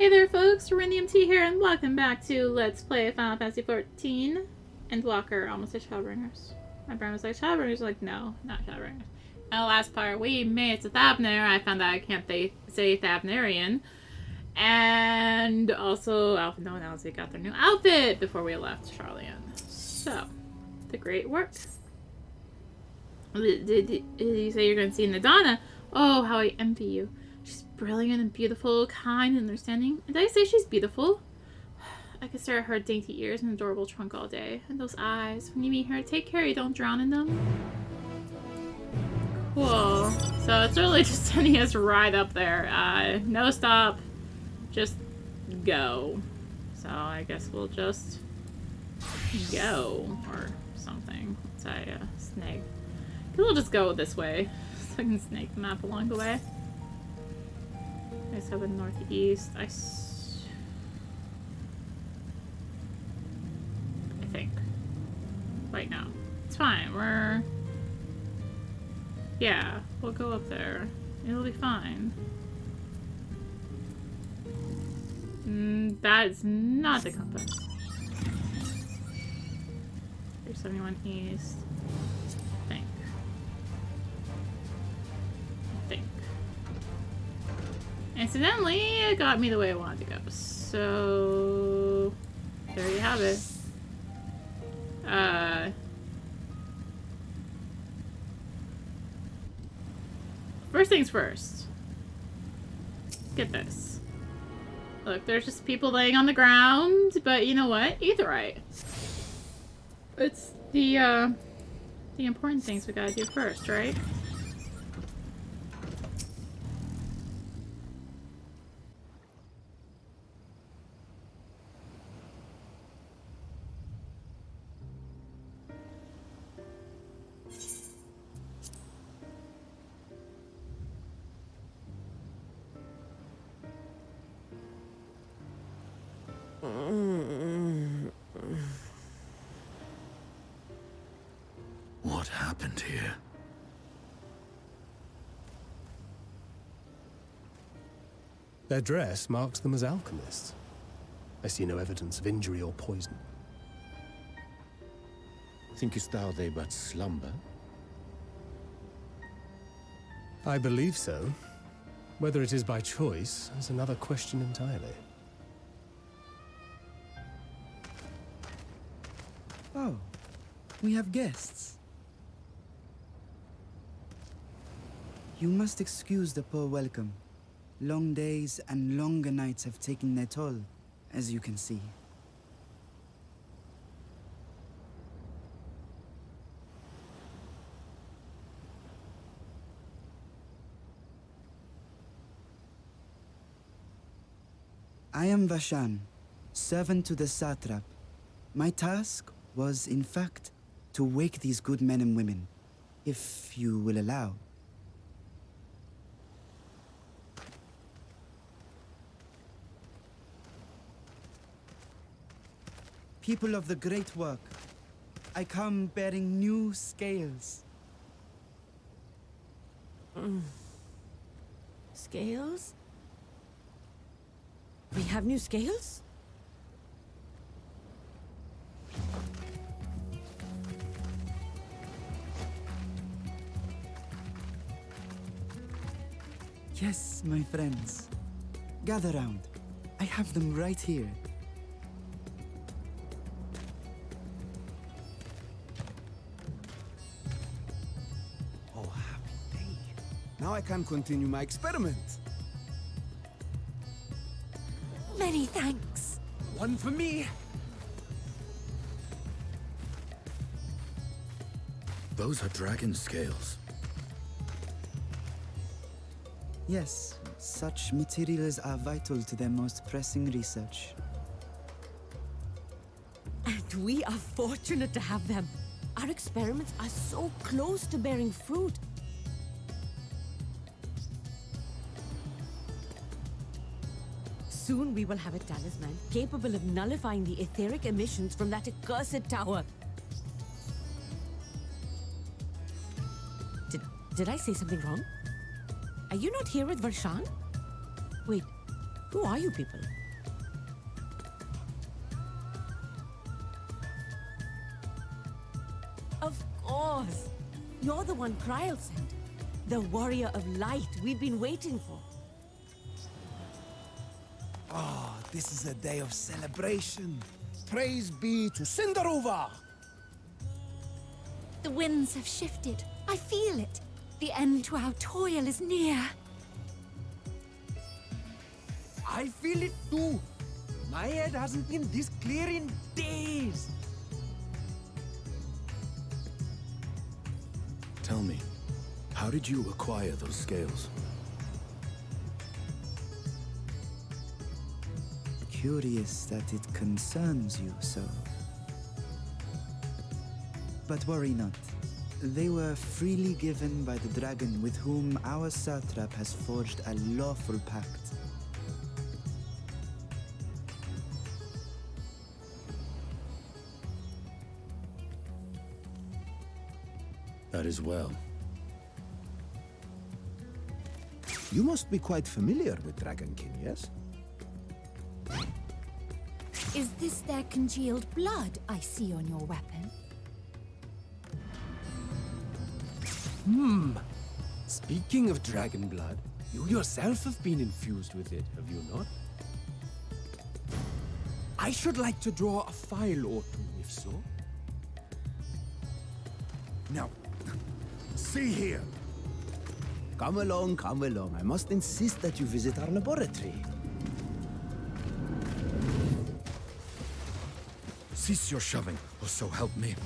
Hey there folks, rinimt here and welcome back to Let's Play Final Fantasy XIV Endwalker. Almost said Shadowbringers. My brain was like, Shadowbringers? Like, no, not Shadowbringers. And the last part, we made it to Thabner. I found out I can't say Thabnerian. And also, Alpha No and Alice got their new outfit before we left Charlian. So, the great work. Did you say you're going to see Nadana? Oh, how I envy you. She's brilliant and beautiful, kind and understanding. Did I say she's beautiful? I could stare at her dainty ears and adorable trunk all day. And those eyes. When you meet her, take care you don't drown in them. Cool. So it's really just sending us right up there. No stop. Just go. So I guess we'll just go. Or something. Let's say snake. We'll just go this way. So I can snake the map along the way. I just have a northeast. I think. Wait, no. It's fine. Yeah, we'll go up there. It'll be fine. That is not the compass. 371 east. I think. Incidentally, it got me the way I wanted to go. So there you have it. First things first. Get this. Look, there's just people laying on the ground, but you know what? Aetheryte. It's the important things we gotta do first, right? What happened here? Their dress marks them as alchemists. I see no evidence of injury or poison. Thinkest thou they but slumber? I believe so. Whether it is by choice is another question entirely. Oh, we have guests. You must excuse the poor welcome. Long days and longer nights have taken their toll, as you can see. I am Vashan, servant to the satrap. My task was, in fact, to wake these good men and women, if you will allow. People of the great work, I come bearing new scales. Scales? We have new scales? Yes, my friends. Gather round. I have them right here. Oh, happy day. Now I can continue my experiment. Many thanks. One for me. Those are dragon scales. Yes, such materials are vital to their most pressing research. And we are fortunate to have them. Our experiments are so close to bearing fruit. Soon we will have a talisman capable of nullifying the etheric emissions from that accursed tower. Did I say something wrong? Are you not here with Varshan? Wait, Who are you people? Of course. You're the one Kryl sent. The warrior of light we've been waiting for. Oh, this is a day of celebration. Praise be to Cinderova! The winds have shifted. I feel it. The end to our toil is near. I feel it too. My head hasn't been this clear in days. Tell me, how did you acquire those scales? Curious that it concerns you so. But worry not. They were freely given by the dragon with whom our satrap has forged a lawful pact. That is well. You must be quite familiar with Dragon King, yes? Is this their congealed blood I see on your weapon? Speaking of dragon blood, you yourself have been infused with it, have you not? I should like to draw a file or two, if so. Now, see here. Come along, come along. I must insist that you visit our laboratory. Cease your shoving, or so help me.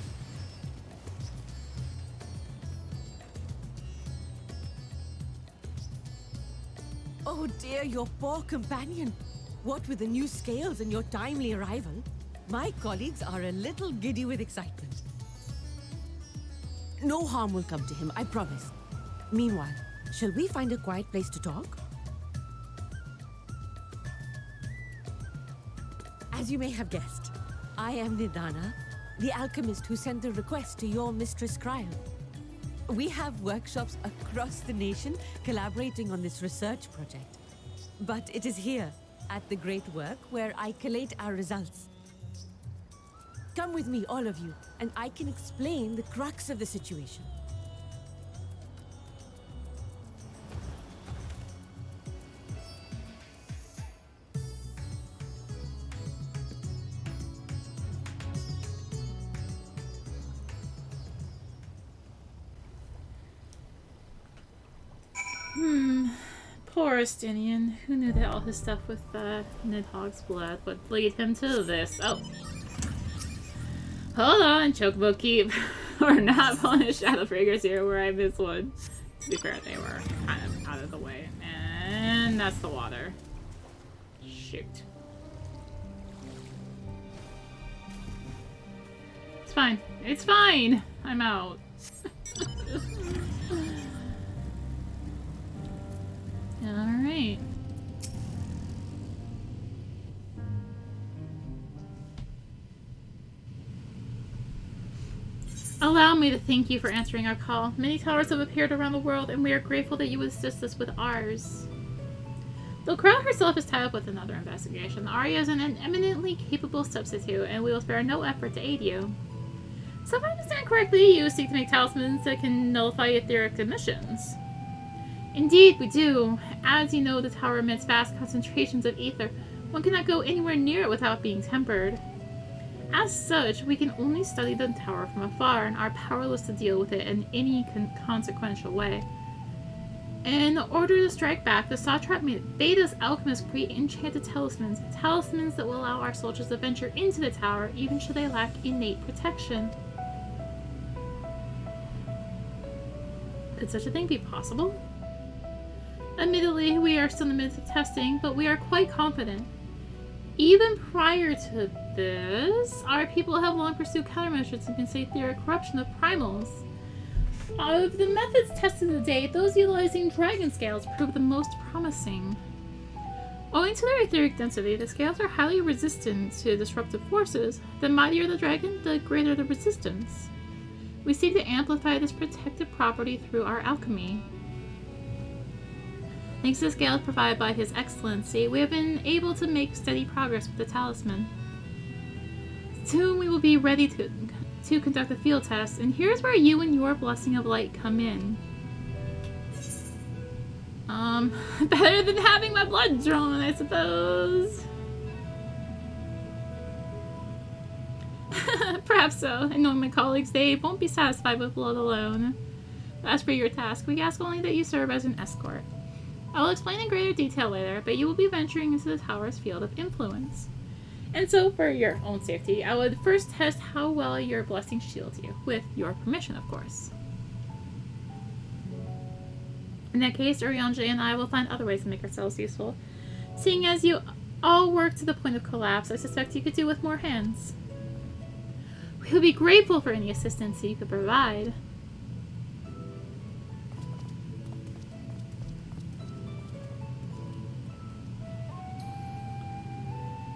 Oh dear, your poor companion. What with the new scales and your timely arrival, my colleagues are a little giddy with excitement. No harm will come to him, I promise. Meanwhile, shall we find a quiet place to talk? As you may have guessed, I am Nidana, the alchemist who sent the request to your mistress Kryl. We have workshops across the nation collaborating on this research project. But it is here, at the Great Work, where I collate our results. Come with me, all of you, and I can explain the crux of the situation. Poor Estinian. Who knew that all his stuff with Nidhogg's blood would lead him to this? Oh. Hold on, Chocobo Keep. We're not pulling a Shadow Breakers here where I missed one. To be fair, they were kind of out of the way. And that's the water. Shoot. It's fine. It's fine! I'm out. Alright. Allow me to thank you for answering our call. Many towers have appeared around the world, and we are grateful that you would assist us with ours. Though Kryl herself is tied up with another investigation, Arya is an eminently capable substitute, and we will spare no effort to aid you. So if I understand correctly, you seek to make talismans that can nullify etheric emissions. Indeed, we do. As you know, the tower emits vast concentrations of ether. One cannot go anywhere near it without being tempered. As such, we can only study the tower from afar and are powerless to deal with it in any consequential way. In order to strike back, the satrap bade us alchemists create enchanted talismans, talismans that will allow our soldiers to venture into the tower even should they lack innate protection. Could such a thing be possible? Admittedly, we are still in the midst of testing, but we are quite confident. Even prior to this, our people have long pursued countermeasures against the etheric corruption of primals. Of the methods tested to date, those utilizing dragon scales proved the most promising. Owing to their etheric density, the scales are highly resistant to disruptive forces. The mightier the dragon, the greater the resistance. We seek to amplify this protective property through our alchemy. Thanks to the scales provided by His Excellency, we have been able to make steady progress with the talisman. Soon we will be ready to conduct a field test, and here's where you and your blessing of light come in. Better than having my blood drawn, I suppose. Perhaps so. And knowing my colleagues, they won't be satisfied with blood alone. As for your task, we ask only that you serve as an escort. I will explain in greater detail later, but you will be venturing into the tower's field of influence. And so, for your own safety, I would first test how well your blessing shields you, with your permission, of course. In that case, Urianger and I will find other ways to make ourselves useful. Seeing as you all work to the point of collapse, I suspect you could do with more hands. We would be grateful for any assistance you could provide.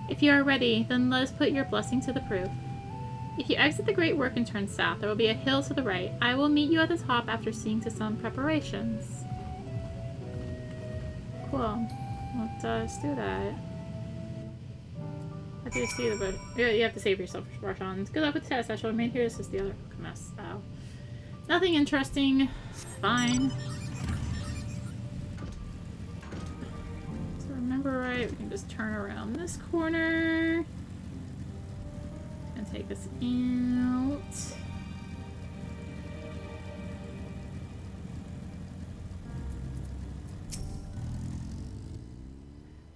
If you are ready, then let us put your blessing to the proof. If you exit the Great Work and turn south, there will be a hill to the right. I will meet you at the top after seeing to some preparations. Cool. Let's do that. I have to see the you have to save yourself, Roshan. Good luck with the test. I shall remain here to assist the other mess. Oh. Nothing interesting. Fine. Remember right, we can just turn around this corner and take this out.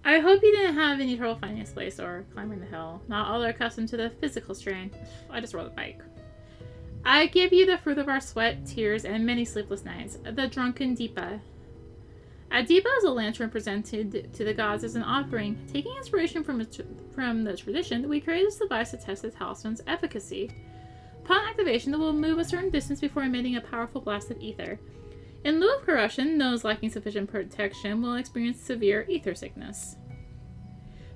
I hope you didn't have any trouble finding this place or climbing the hill. Not all are accustomed to the physical strain. I just rode a bike. I give you the fruit of our sweat, tears, and many sleepless nights. The drunken Deepa. Deepa is a lantern presented to the gods as an offering. Taking inspiration from the tradition, we created this device to test the talisman's efficacy. Upon activation, it will move a certain distance before emitting a powerful blast of ether. In lieu of corruption, those lacking sufficient protection will experience severe ether sickness.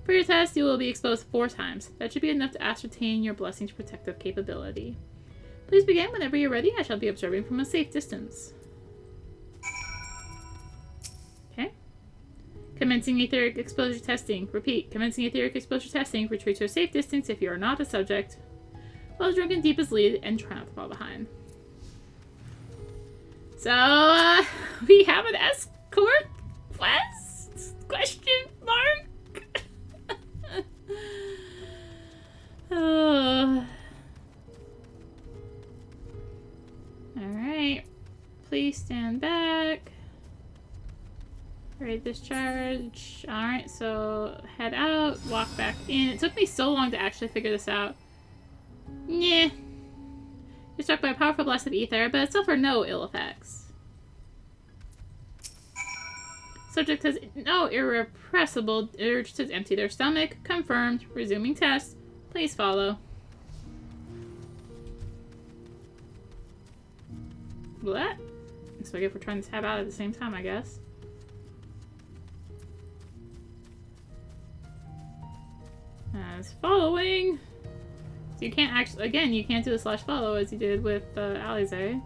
For your test, you will be exposed 4 times. That should be enough to ascertain your blessing's protective capability. Please begin whenever you're ready. I shall be observing from a safe distance. Commencing etheric exposure testing. Repeat. Commencing etheric exposure testing. Retreat to a safe distance if you are not a subject. Follow Drunken Deepa's lead and try not to fall behind. So, we have an escort quest? Question mark? Oh. Alright. Please stand back. Ready to discharge. Alright, so head out, walk back in. It took me so long to actually figure this out. Nyeh. You're struck by a powerful blast of ether, but suffer no ill effects. Subject has no irrepressible urge to empty their stomach. Confirmed. Resuming test. Please follow. What? So I guess we're trying to tab out at the same time, I guess. As following. So you can't actually, again, you can't do the /follow as you did with Alize.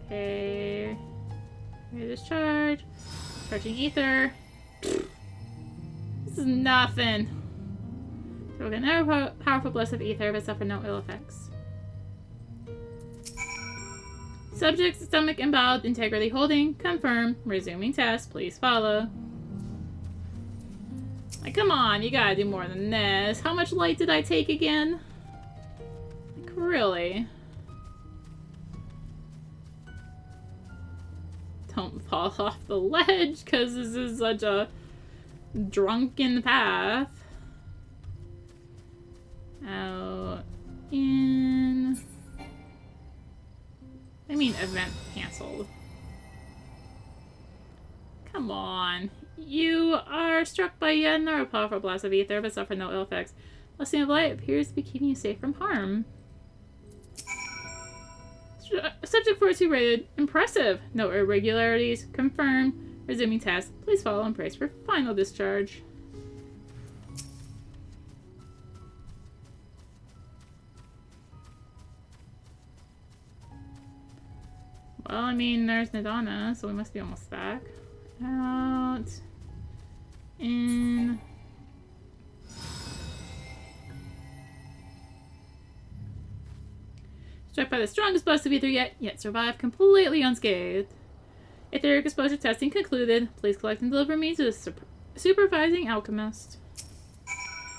Okay. Ready to discharge. Charging ether. This is nothing. So we're another powerful blast of ether, but suffer no ill effects. Subject's stomach and bowel integrity holding. Confirm. Resuming test. Please follow. Like, come on, you gotta do more than this. How much light did I take again? Like, really? Don't fall off the ledge, because this is such a drunken path. Out. In. I mean, event canceled. Come on. You are struck by yet another powerful blast of ether, but suffer no ill effects. Blessing of light appears to be keeping you safe from harm. Subject 42 rated. Impressive. No irregularities. Confirmed. Resuming test. Please follow and brace for final discharge. Well, I mean, there's Nidana, so we must be almost back. out in... Struck by the strongest blast of ether yet survived completely unscathed. Etheric exposure testing concluded. Please collect and deliver me to the supervising alchemist.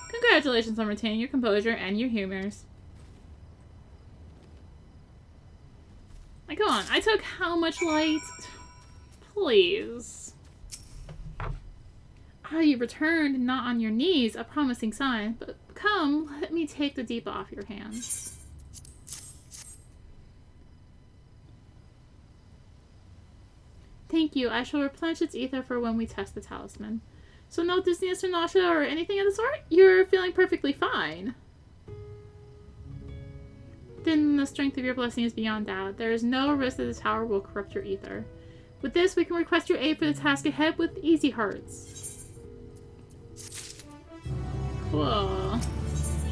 Congratulations on retaining your composure and your humors. Like, come on, I took how much light? Please. Ah, you returned, not on your knees, a promising sign. But come, let me take the deep off your hands. Thank you. I shall replenish its ether for when we test the talisman. So no dizziness or nausea or anything of the sort? You're feeling perfectly fine. Then the strength of your blessing is beyond doubt. There is no risk that the tower will corrupt your ether. With this, we can request your aid for the task ahead with easy hearts. Cool.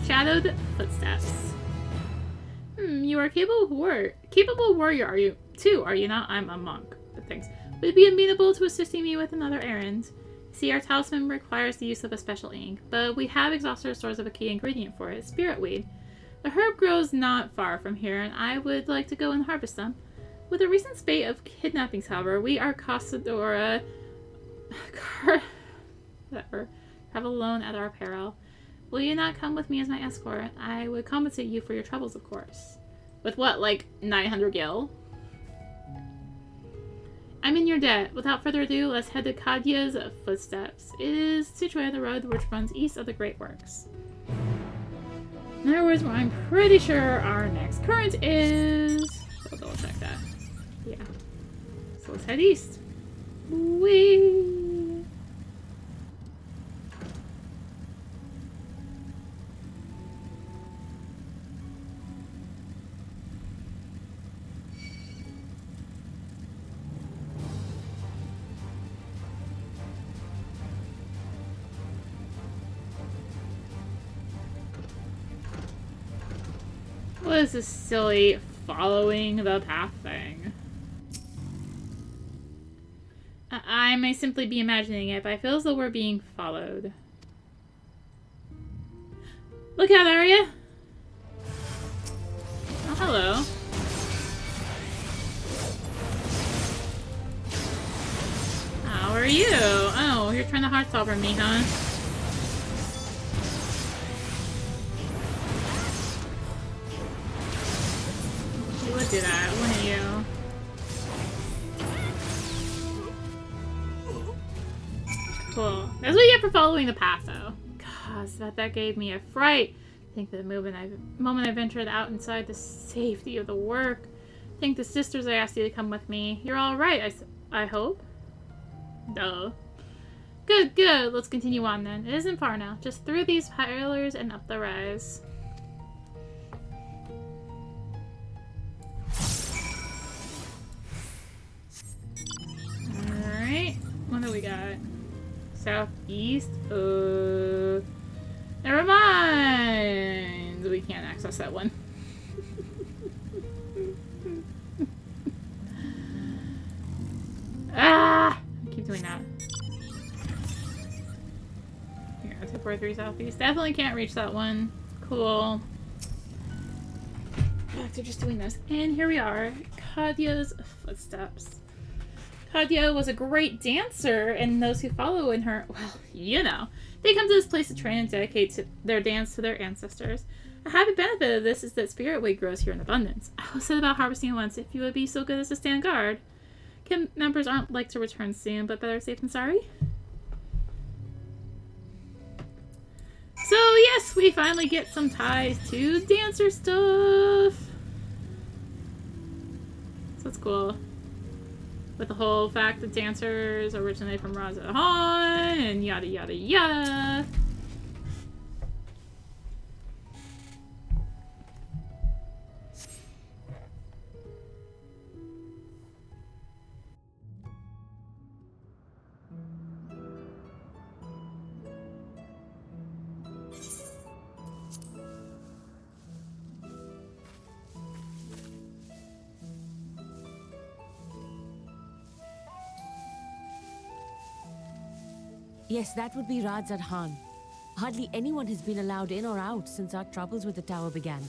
Shadowed footsteps. You are a capable warrior, are you? Too, are you not? I'm a monk. Thanks. Would you be amenable to assisting me with another errand? See, our talisman requires the use of a special ink, but we have exhausted our stores of a key ingredient for it, spirit weed. The herb grows not far from here, and I would like to go and harvest them. With the recent spate of kidnappings, however, we are Casadora... whatever. Travel alone at our peril. Will you not come with me as my escort? I would compensate you for your troubles, of course. With what, like 900 gil? I'm in your debt. Without further ado, let's head to Kadya's footsteps. It is situated on the road which runs east of the Great Works. In other words, I'm pretty sure our next current is... I'll double check that. Yeah. So let's head east. Whee! What is this silly following the path thing? I may simply be imagining it, but I feel as though we're being followed. Look out, Arya! Oh, hello. How are you? Oh, you're trying to heartstopper me, huh? You would do that, wouldn't you? Cool. That's what you get for following the path, though. God, that gave me a fright. Think the moment I ventured out inside the safety of the work. Think the sisters I asked you to come with me. You're all right, I hope. Duh. Good, good. Let's continue on then. It isn't far now. Just through these pillars and up the rise. Alright. What do we got? Southeast? Never mind! We can't access that one. Ah! I keep doing that. Here, 243 Southeast. Definitely can't reach that one. Cool. Back to just doing this. And here we are. Kadya's footsteps. Kadya was a great dancer, and those who follow in her, well, you know, they come to this place to train and dedicate their dance to their ancestors. A happy benefit of this is that spirit weed grows here in abundance. I was said about harvesting it once if you would be so good as to stand guard. Camp members aren't like to return soon, but better safe than sorry. So yes, we finally get some ties to dancer stuff. So that's cool. With the whole fact that dancers originate from Raza Han and yada yada yada. Yes, that would be Radzad Khan. Hardly anyone has been allowed in or out since our troubles with the tower began.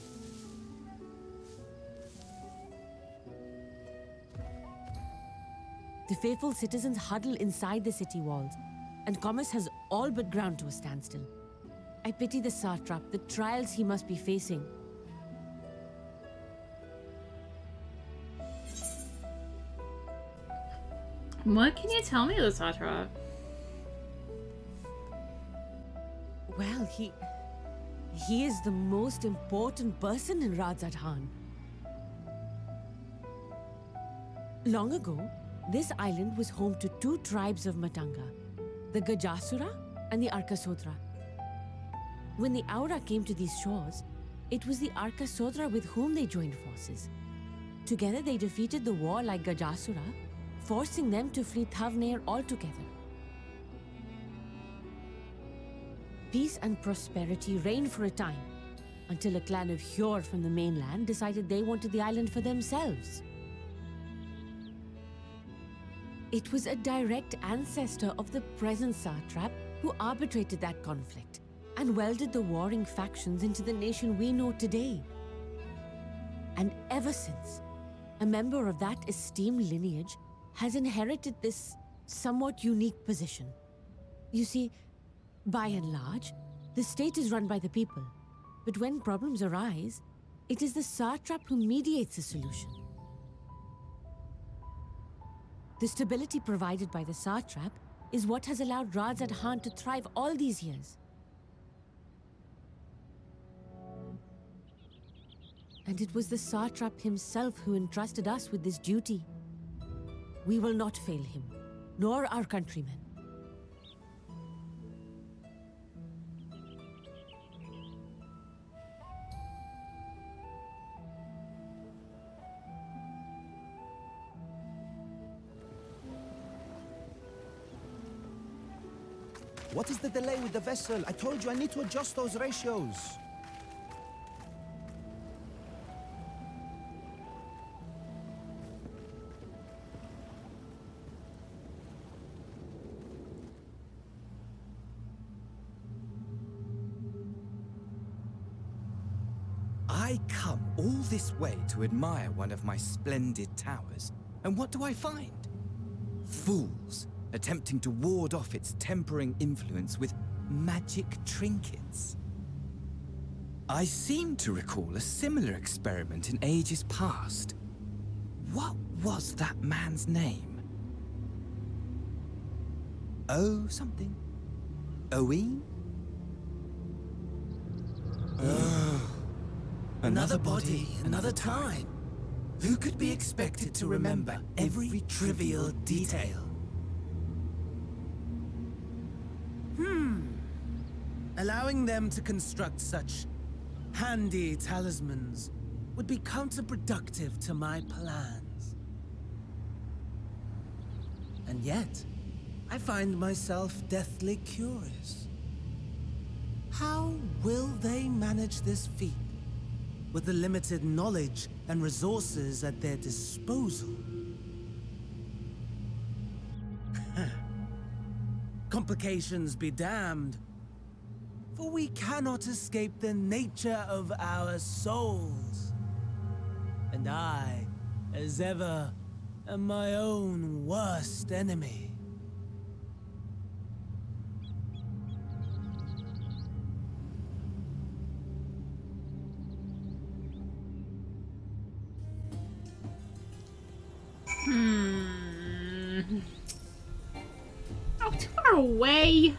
The faithful citizens huddle inside the city walls, and commerce has all but ground to a standstill. I pity the satrap, the trials he must be facing. What can you tell me of the satrap? Well, he is the most important person in Radzad Khan. Long ago, this island was home to two tribes of Matanga, the Gajasura and the Arkasodra. When the Aura came to these shores, it was the Arkasodra with whom they joined forces. Together they defeated the warlike Gajasura, forcing them to flee Thavnair altogether. Peace and prosperity reigned for a time, until a clan of Hjord from the mainland decided they wanted the island for themselves. It was a direct ancestor of the present satrap who arbitrated that conflict and welded the warring factions into the nation we know today. And ever since, a member of that esteemed lineage has inherited this somewhat unique position. You see, by and large, the state is run by the people, but when problems arise, it is the satrap who mediates a solution. The stability provided by the satrap is what has allowed Radzad Khan to thrive all these years. And it was the satrap himself who entrusted us with this duty. We will not fail him, nor our countrymen. What is the delay with the vessel? I told you I need to adjust those ratios. I come all this way to admire one of my splendid towers, and what do I find? Fools attempting to ward off its tempering influence with magic trinkets. I seem to recall a similar experiment in ages past. What was that man's name? Oh, something. Owen? Another body, another time. Who could be expected to remember every trivial detail? Allowing them to construct such handy talismans would be counterproductive to my plans. And yet, I find myself deathly curious. How will they manage this feat with the limited knowledge and resources at their disposal? Complications be damned, for we cannot escape the nature of our souls. And I, as ever, am my own worst enemy. Oh, too far away.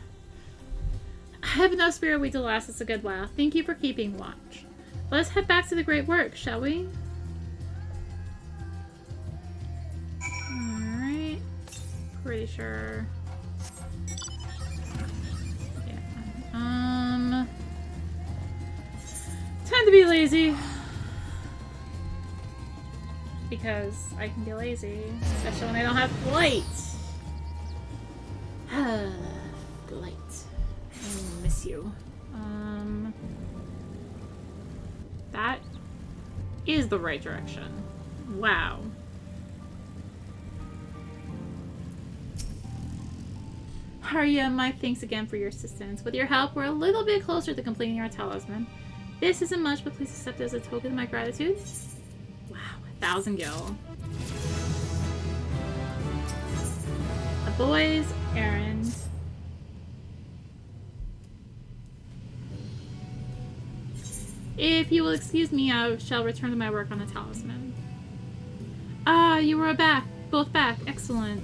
I have enough spirit weed to last us a good while. Thank you for keeping watch. Let's head back to the great work, shall we? Alright. Pretty sure. Yeah. Time to be lazy. Because I can be lazy, especially when I don't have flight. Flight. I miss you. That is the right direction. Wow. Arya, my thanks again for your assistance. With your help, we're a little bit closer to completing our talisman. This isn't much, but please accept it as a token of my gratitude. Wow, 1,000 gil. A boy's errand. If you will excuse me, I shall return to my work on the talisman. Ah, you were back. Both back. Excellent.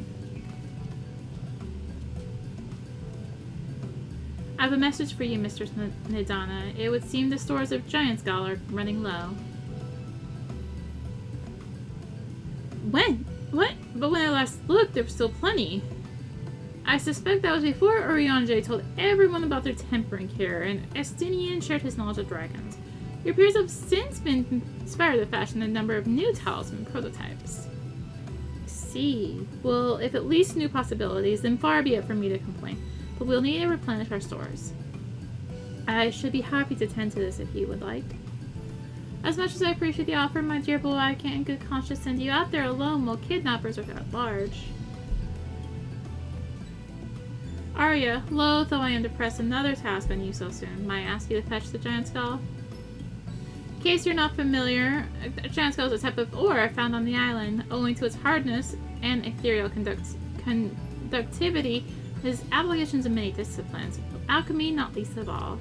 I have a message for you, Mistress Nidana. It would seem the stores of Giant's Gall are running low. When? What? But when I last looked, there was still plenty. I suspect that was before Urianger told everyone about their tempering here, and Estinian shared his knowledge of dragons. Your peers have since been inspired to fashion a number of new talisman prototypes. I see. Well, if it leads to new possibilities, then far be it from me to complain. But we'll need to replenish our stores. I should be happy to tend to this if you would like. As much as I appreciate the offer, my dear boy, I can't in good conscience send you out there alone while kidnappers are at large. Arya, loath though I am to press another task on you so soon, might I ask you to fetch the Giant Skull? In case you're not familiar, a Giant Skull is a type of ore found on the island. Owing to its hardness and ethereal conductivity, his applications in many disciplines, alchemy not least of all.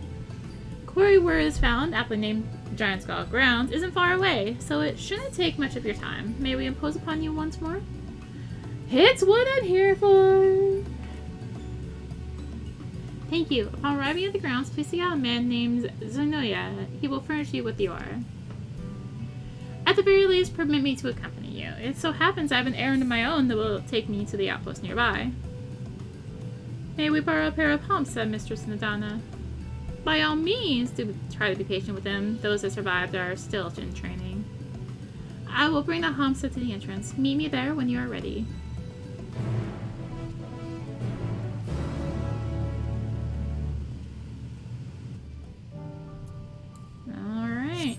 Quarry where it is found, aptly named Giant Skull Grounds, isn't far away, so it shouldn't take much of your time. May we impose upon you once more? It's what I'm here for! Thank you. Upon arriving at the grounds, please seek out a man named Zenoya. He will furnish you with the ore. At the very least, permit me to accompany you. It so happens I have an errand of my own that will take me to the outpost nearby. May we borrow a pair of humps, said Mistress Nidana. By all means, do try to be patient with them. Those that survived are still in training. I will bring the humps to the entrance. Meet me there when you are ready. Alright.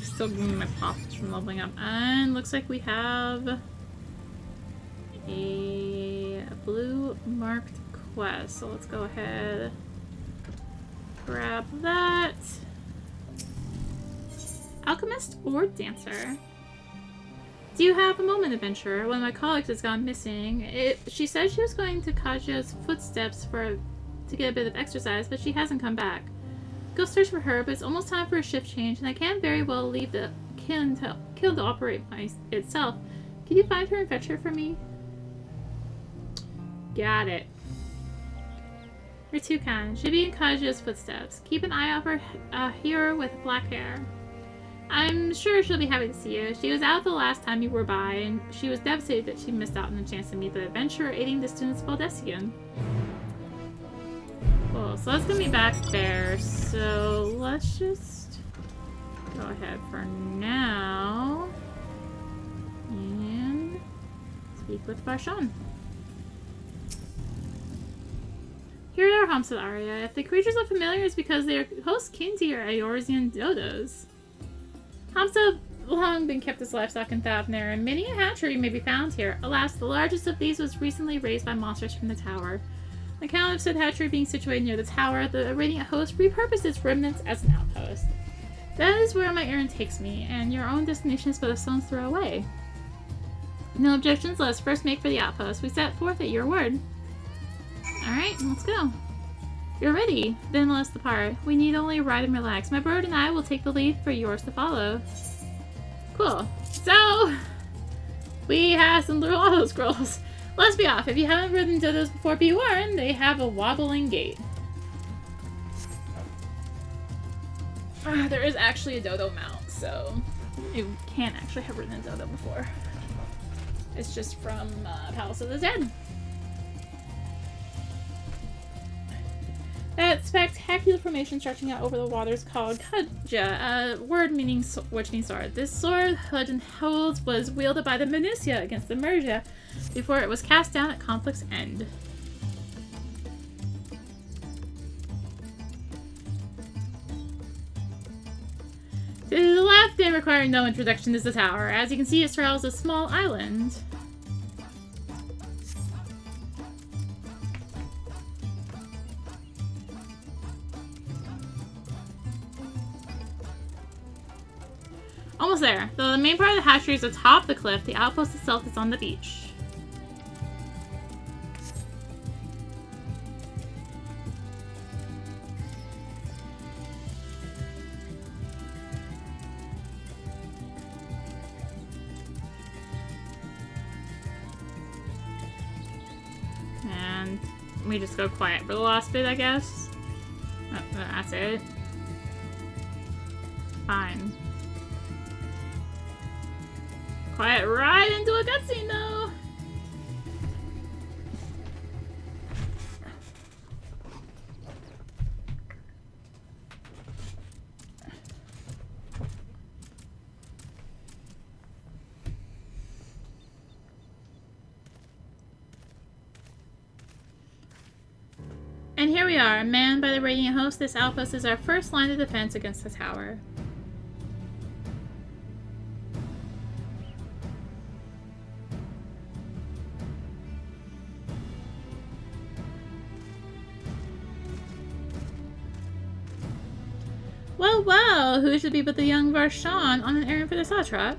Still giving me my pops from leveling up. And looks like we have a blue marked quest. So let's go ahead, grab that. Alchemist or dancer? Do you have a moment, adventurer? One of my colleagues has gone missing. She said she was going to Kajia's footsteps to get a bit of exercise, but she hasn't come back. Go search for her, but it's almost time for a shift change, and I can't very well leave the kiln to operate by itself. Can you find her and fetch her for me? Got it. You're too kind. She'll be in Kajia's footsteps. Keep an eye out for a hero with black hair. I'm sure she'll be happy to see you. She was out the last time you were by, and she was devastated that she missed out on the chance to meet the adventurer aiding the students of Baldessian. Cool, so that's gonna be back there. So let's just go ahead for now and speak with Varshan. Here are humps at Arya. If the creatures look familiar, it's because they are close kin to your Eorzean dodos. Humps have long been kept as livestock in Thavner, and many a hatchery may be found here. Alas, the largest of these was recently raised by monsters from the tower. On account of said hatchery being situated near the tower, the Radiant host repurposed its remnants as an outpost. That is where my errand takes me, and your own destination is but a stone's throw away. No objections, let us first make for the outpost. We set forth at your word. Alright, let's go. You're ready. Then let us depart. We need only ride and relax. My bird and I will take the lead for yours to follow. Cool. So, we have some little auto scrolls. Let's be off. If you haven't ridden dodos before, be warned, they have a wobbling gait. There is actually a dodo mount, so you can't actually have ridden a dodo before. It's just from Palace of the Dead. That spectacular formation stretching out over the waters called Kajia, a word meaning witching sword. This sword, legend holds, was wielded by the Minucia against the Mergia before it was cast down at conflict's end. To the left, and requiring no introduction, is the tower. As you can see, it straddles a small island. Almost there. Though the main part of the hatchery is atop the cliff, the outpost itself is on the beach. And we just go quiet for the last bit, I guess. That's it. Fine. Quiet right into a cutscene, though. And here we are, manned by the Radiant Host. This outpost is our first line of defense against the tower. Well, well, who should be but the young Varshan on an errand for the satrap?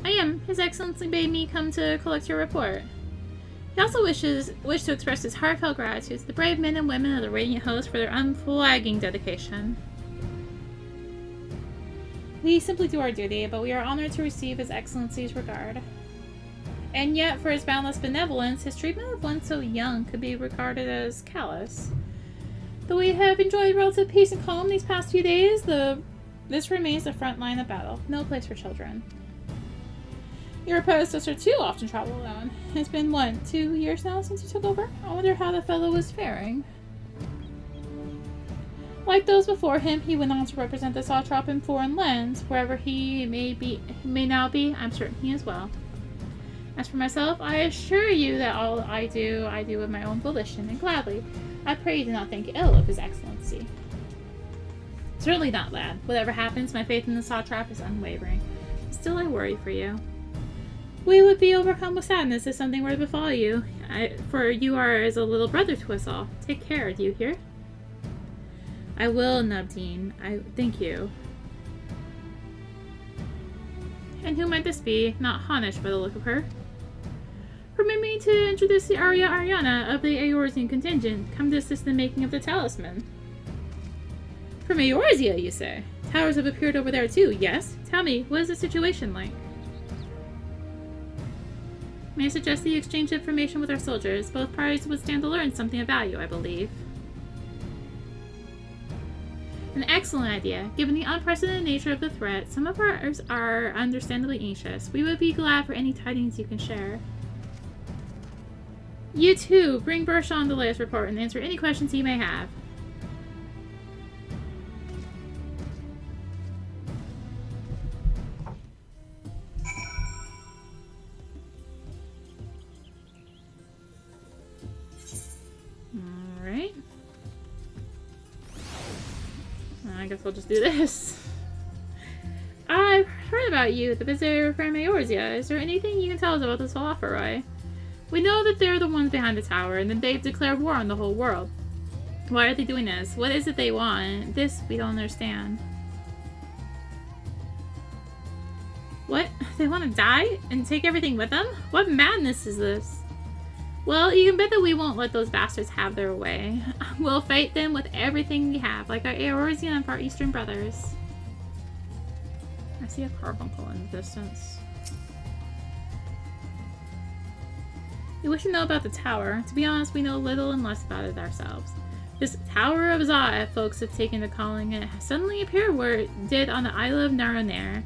I am. His Excellency bade me come to collect your report. He also wished to express his heartfelt gratitude to the brave men and women of the Radiant Host for their unflagging dedication. We simply do our duty, but we are honored to receive His Excellency's regard. And yet, for his boundless benevolence, his treatment of one so young could be regarded as callous. Though we have enjoyed relative peace and calm these past few days, this remains the front line of battle. No place for children. Your predecessor, too, often traveled alone. It's been, what, 2 years now since he took over? I wonder how the fellow was faring. Like those before him, he went on to represent the satrap in foreign lands. Wherever he may now be, I'm certain he is well. As for myself, I assure you that all I do of my own volition, and gladly. I pray you do not think ill of His Excellency. Certainly not, lad. Whatever happens, my faith in the satrap is unwavering. Still, I worry for you. We would be overcome with sadness if something were to befall you, for you are as a little brother to us all. Take care, do you hear? I will, Nabdeen. I thank you. And who might this be? Not Hanish by the look of her. Permit me to introduce the Arya Ariana of the Eorzean contingent, come to assist in the making of the talisman. From Eorzea, you say? Towers have appeared over there too, yes? Tell me, what is the situation like? May I suggest that you exchange information with our soldiers? Both parties would stand to learn something of value, I believe. An excellent idea. Given the unprecedented nature of the threat, some of ours are understandably anxious. We would be glad for any tidings you can share. You too, bring Bershon the latest report and answer any questions he may have. Alright. I guess we'll just do this. I've heard about you, the visitor from Eorzea. Is there anything you can tell us about this Falafel? We know that they're the ones behind the tower, and that they've declared war on the whole world. Why are they doing this? What is it they want? This we don't understand. What? They want to die? And take everything with them? What madness is this? Well, you can bet that we won't let those bastards have their way. We'll fight them with everything we have, like our Eorzean and Far Eastern brothers. I see a carbuncle in the distance. You wish to know about the tower. To be honest, we know little and less about it ourselves. This Tower of Zah, folks have taken to calling it, has suddenly appeared where it did on the isle of Naronair.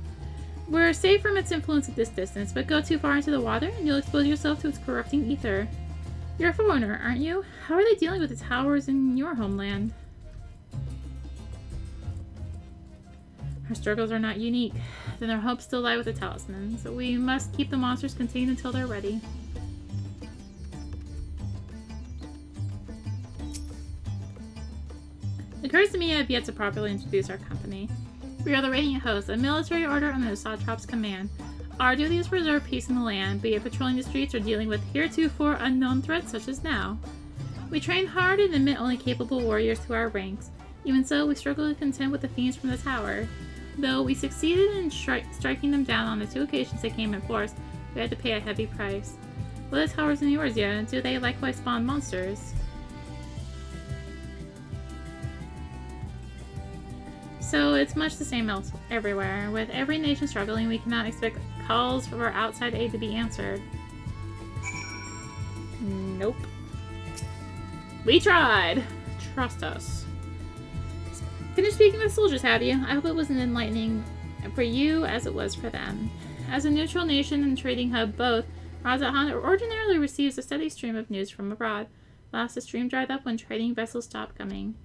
We're safe from its influence at this distance, but go too far into the water and you'll expose yourself to its corrupting ether. You're a foreigner, aren't you? How are they dealing with the towers in your homeland? Our struggles are not unique. Then our hopes still lie with the talisman, so we must keep the monsters contained until they're ready. It occurs to me I have yet to properly introduce our company. We are the Radiant Host, a military order under the satrap's command. Our duty is to preserve peace in the land, be it patrolling the streets or dealing with heretofore unknown threats such as now. We train hard and admit only capable warriors to our ranks. Even so, we struggle to contend with the fiends from the tower. Though we succeeded in striking them down on the 2 occasions they came in force, we had to pay a heavy price. Well, the towers in yours yet? Do they likewise spawn monsters? So it's much the same everywhere. With every nation struggling, we cannot expect calls for outside aid to be answered. Nope. We tried! Trust us. Finished speaking with soldiers, have you? I hope it wasn't enlightening for you as it was for them. As a neutral nation and trading hub both, Razahan ordinarily receives a steady stream of news from abroad. Last, the stream dried up when trading vessels stopped coming.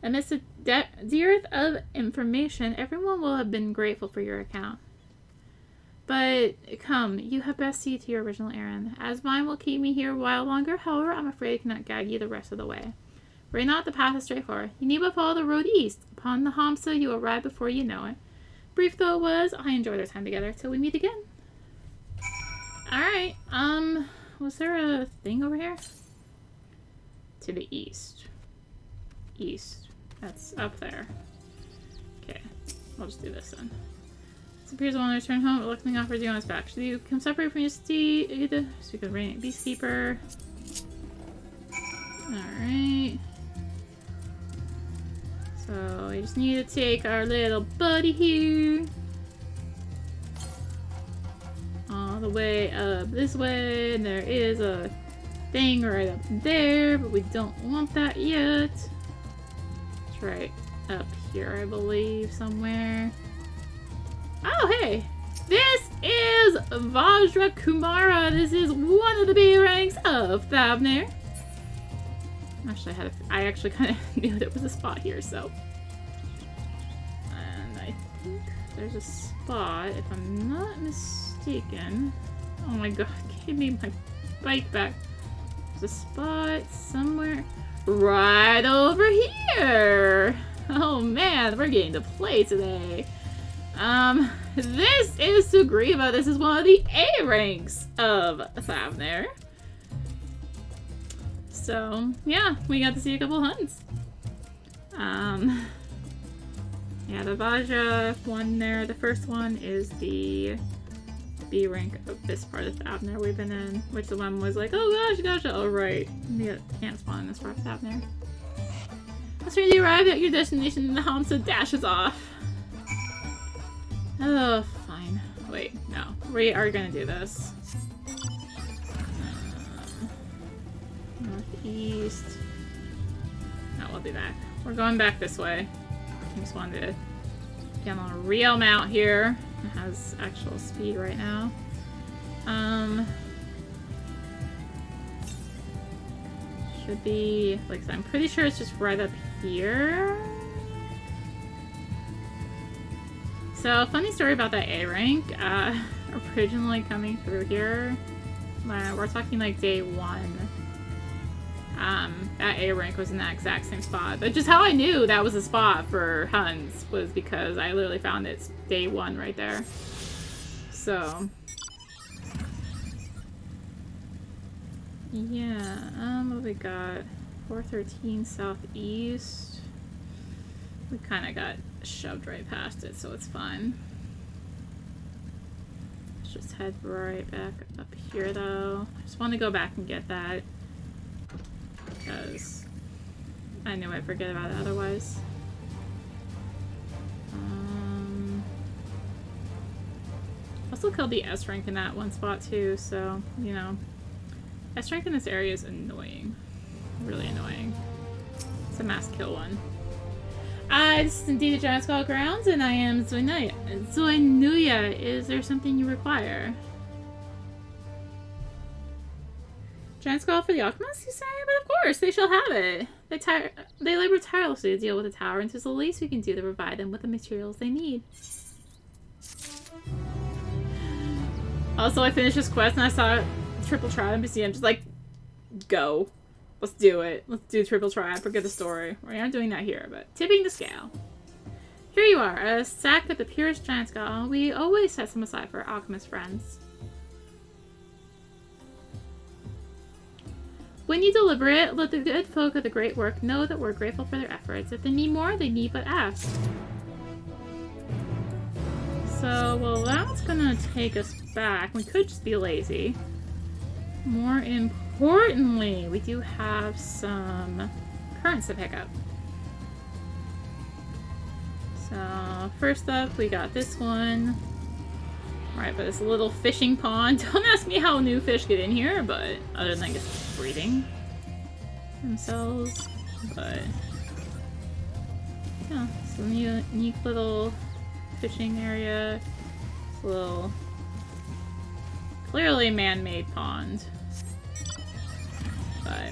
Amidst the dearth of information, everyone will have been grateful for your account. But come, you had best see to your original errand. As mine will keep me here a while longer, however, I'm afraid I cannot guide you the rest of the way. Worry not, the path is straightforward. You need but follow the road east. Upon the Hamsa, you arrive before you know it. Brief though it was, I enjoyed our time together. Till we meet again. Alright, was there a thing over here? To the east. East. That's up there. Okay, I'll just do this then. It appears I want to return home, reluctantly offers you on his back. Should you come separate from your steed? Speak of rinimt beastkeeper. Alright. So we just need to take our little buddy here all the way up this way, and there is a thing right up there, but we don't want that yet. It's right up here, I believe, somewhere. Oh, hey! This is Vajra Kumara. This is one of the B ranks of Thavnir. Actually, I actually kind of knew there was a spot here, so. And I think there's a spot, if I'm not mistaken. Oh my god, give me my bike back. There's a spot somewhere right over here. Oh man, we're getting to play today. This is Sugriva. This is one of the A ranks of Thavnir. So, yeah, we got to see a couple hunts. Yeah, the Vajra one there, the first one is the B rank of this part of Thavnir we've been in, which the one was like, oh gosh, oh right, you can't spawn in this part of Thavnir. As soon as you arrive at your destination, the Hamsa dashes off. Oh, fine. Wait, no. We are gonna do this. Northeast. No, we'll do that. We're going back this way. I just wanted to get on a real mount here. It has actual speed right now. Should be, like, I'm pretty sure it's just right up here. So, funny story about that A rank. Originally coming through here, we're talking like day 1. That A rank was in that exact same spot. But just how I knew that was a spot for Huns was because I literally found it's day 1 right there. So, yeah, what we got? 413 southeast. We kind of got shoved right past it, so it's fine. Let's just head right back up here, though. I just want to go back and get that because I knew I'd forget about it otherwise. Also killed the S rank in that one spot too, so, you know. S rank in this area is annoying. Really annoying. It's a mass kill one. This is indeed the Giant Skull Grounds, and I am Zoinuya. Is there something you require? Giant Skull for the Alchemists, you say? But of course, they shall have it. They labor tirelessly to deal with the tower, and 'tis the least we can do to provide them with the materials they need. Also, I finished this quest and I saw Triple Triad NPC. I'm just like, go. Let's do it. Let's do Triple Triad. Forget the story. We aren't doing that here, but tipping the scale. Here you are, a sack of the purest giant skull. We always set some aside for our alchemist friends. When you deliver it, let the good folk of the great work know that we're grateful for their efforts. If they need more, they need but ask. So, well, that's gonna take us back. We could just be lazy. More importantly, we do have some currents to pick up. So, first up, we got this one. Alright, but it's a little fishing pond. Don't ask me how new fish get in here, but other than I guess breeding themselves. But yeah, it's a unique little fishing area. It's a little clearly man-made pond. But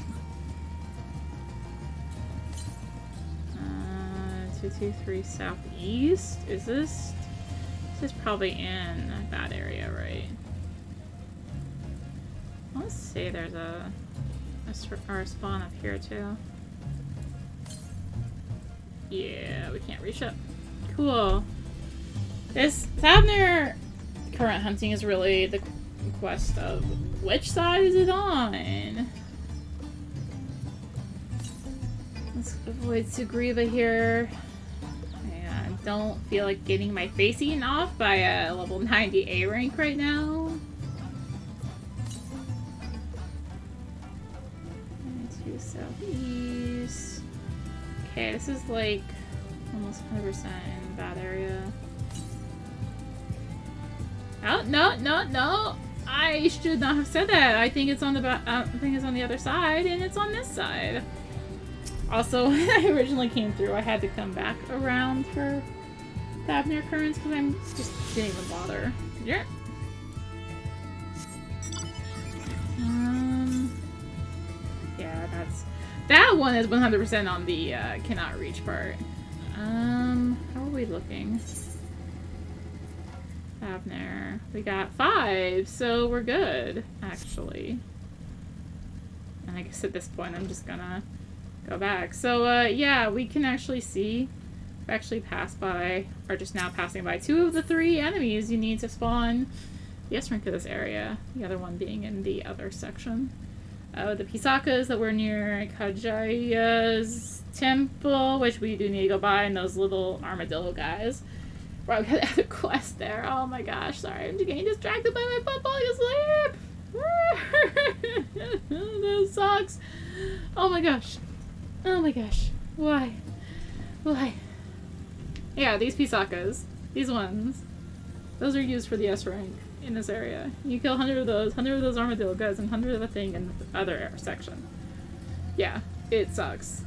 223 southeast. Is this? This is probably in that area, right? Let's say there's a spawn up here too. Yeah, we can't reach up. Cool. This Thavner current hunting is really the quest of which side is it on? Let's avoid Sugriva here. I don't feel like getting my face eaten off by a level 90 A rank right now. 2 southeast. Okay, this is like almost 100% in that area. Oh, no! I should not have said that. I think it's on the I think it's on the other side, and it's on this side. Also, when I originally came through, I had to come back around for Thavner currents because I'm just didn't even bother. Yeah. Yeah, that one is 100% on the cannot reach part. How are we looking? Thavner. We got 5, so we're good, actually. And I guess at this point, I'm just gonna go back. So, yeah, we can actually see, we actually passed by, or just now passing by 2 of the 3 enemies you need to spawn the S rank of this area. The other one being in the other section. The Pisakas that were near Kajaya's temple, which we do need to go by, and those little armadillo guys. Bro, we got the other quest there. Oh my gosh, sorry, I'm just getting distracted by my foot falling asleep! That sucks! Oh my gosh. Oh my gosh. Why? Why? Yeah, these Pisakas. These ones. Those are used for the S rank in this area. You kill 100 of those armadillo guys, and 100 of the thing in the other section. Yeah, it sucks.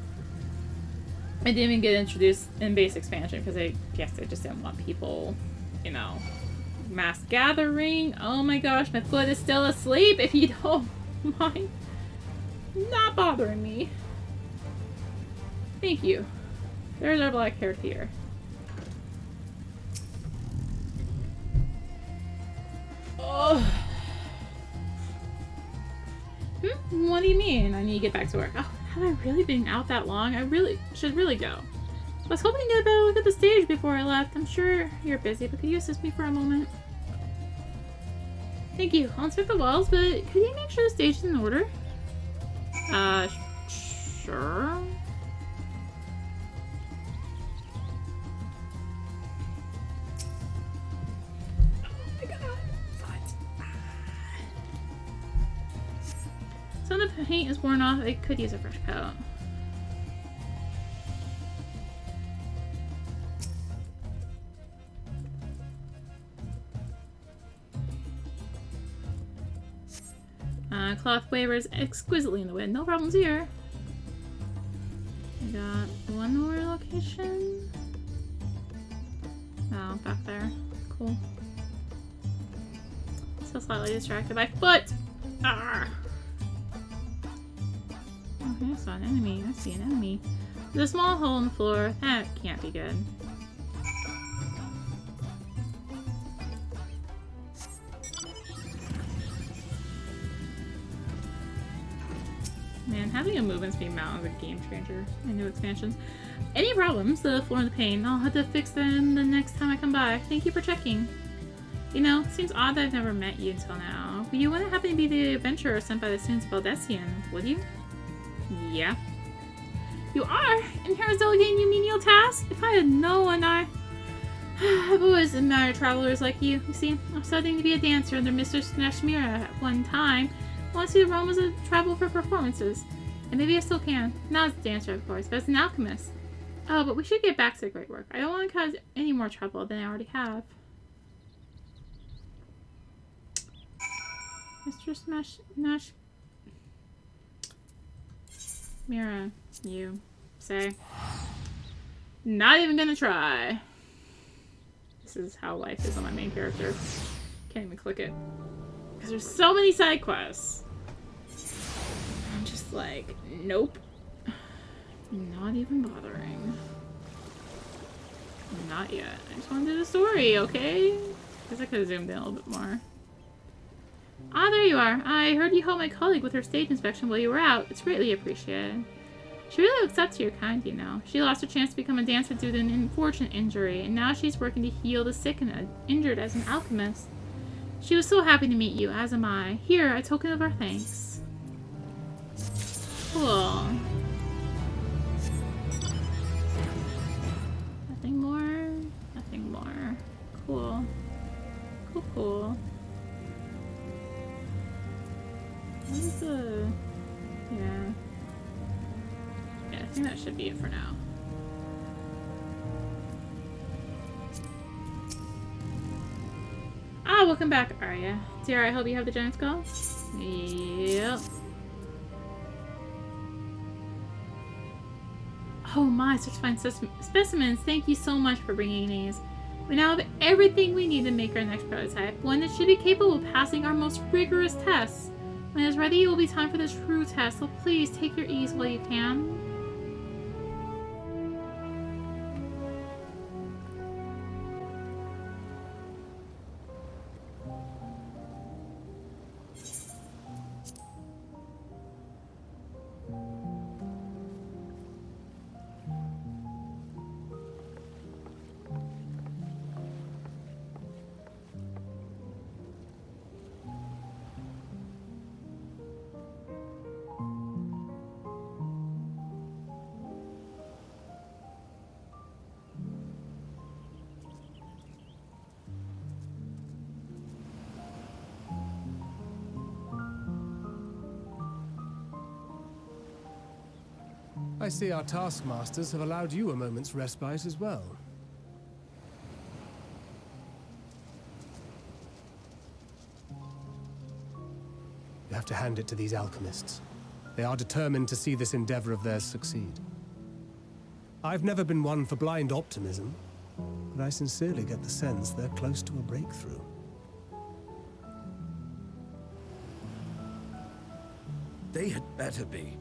I didn't even get introduced in base expansion because I guess they just didn't want people, you know, mass gathering. Oh my gosh, my foot is still asleep if you don't mind not bothering me. Thank you. There's our black-haired here. Oh. What do you mean? I need to get back to work. Oh, have I really been out that long? I should really go. I was hoping to get a better look at the stage before I left. I'm sure you're busy, but could you assist me for a moment? Thank you. I'll inspect the walls, but could you make sure the stage is in order? Sure. Some of the paint is worn off. It could use a fresh coat. Cloth wavers exquisitely in the wind. No problems here. We got one more location. Oh, back there. Cool. Still slightly distracted by foot. Ah. Okay, I saw an enemy. I see an enemy. There's a small hole in the floor. That can't be good. Man, having a movement speed mount is a game changer in new expansions. Any problems? The floor and the paint. I'll have to fix them the next time I come by. Thank you for checking. You know, it seems odd that I've never met you until now. You wouldn't happen to be the adventurer sent by the students of Valdesian, would you? Yeah. You are? And here is delegating you menial tasks? If I had known, I've always admired travelers like you. You see, I'm studying to be a dancer under Mr. Nashmira at one time. I want to see the Rome as a travel for performances. And maybe I still can. Not as a dancer, of course, but as an alchemist. Oh, but we should get back to the great work. I don't want to cause any more trouble than I already have. Mr. Nash... Mira, you say. Not even gonna try. This is how life is on my main character. Can't even click it. Because there's so many side quests. I'm just like, nope. Not even bothering. Not yet. I just want to do the story, okay? Guess I could have zoomed in a little bit more. Ah, there you are. I heard you helped my colleague with her stage inspection while you were out. It's greatly appreciated. She really looks up to your kind, you know. She lost her chance to become a dancer due to an unfortunate injury, and now she's working to heal the sick and injured as an alchemist. She was so happy to meet you, as am I. Here, a token of our thanks. Cool. Nothing more. Nothing more. Cool. Cool, cool. What is the... Yeah. Yeah, I think that should be it for now. Ah, welcome back, Arya. Dear, I hope you have the giant skull. Yep. Oh my, such fine specimens. Thank you so much for bringing these. We now have everything we need to make our next prototype, one that should be capable of passing our most rigorous tests. When it's ready, it will be time for the true test, so please take your ease while you can. I see our taskmasters have allowed you a moment's respite as well. You have to hand it to these alchemists. They are determined to see this endeavor of theirs succeed. I've never been one for blind optimism, but I sincerely get the sense they're close to a breakthrough. They had better be,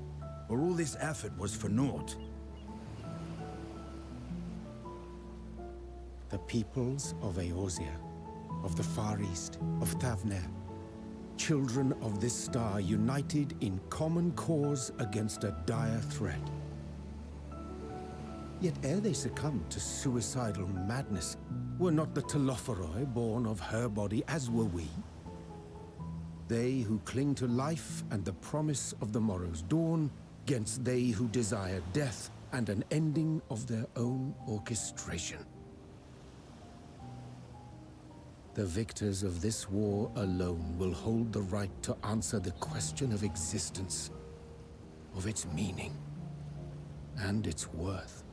or all this effort was for naught. The peoples of Eorzea, of the Far East, of Thavner, children of this star united in common cause against a dire threat. Yet ere they succumbed to suicidal madness, were not the Telophoroi born of her body as were we? They who cling to life and the promise of the morrow's dawn, against they who desire death and an ending of their own orchestration. The victors of this war alone will hold the right to answer the question of existence, of its meaning, and its worth.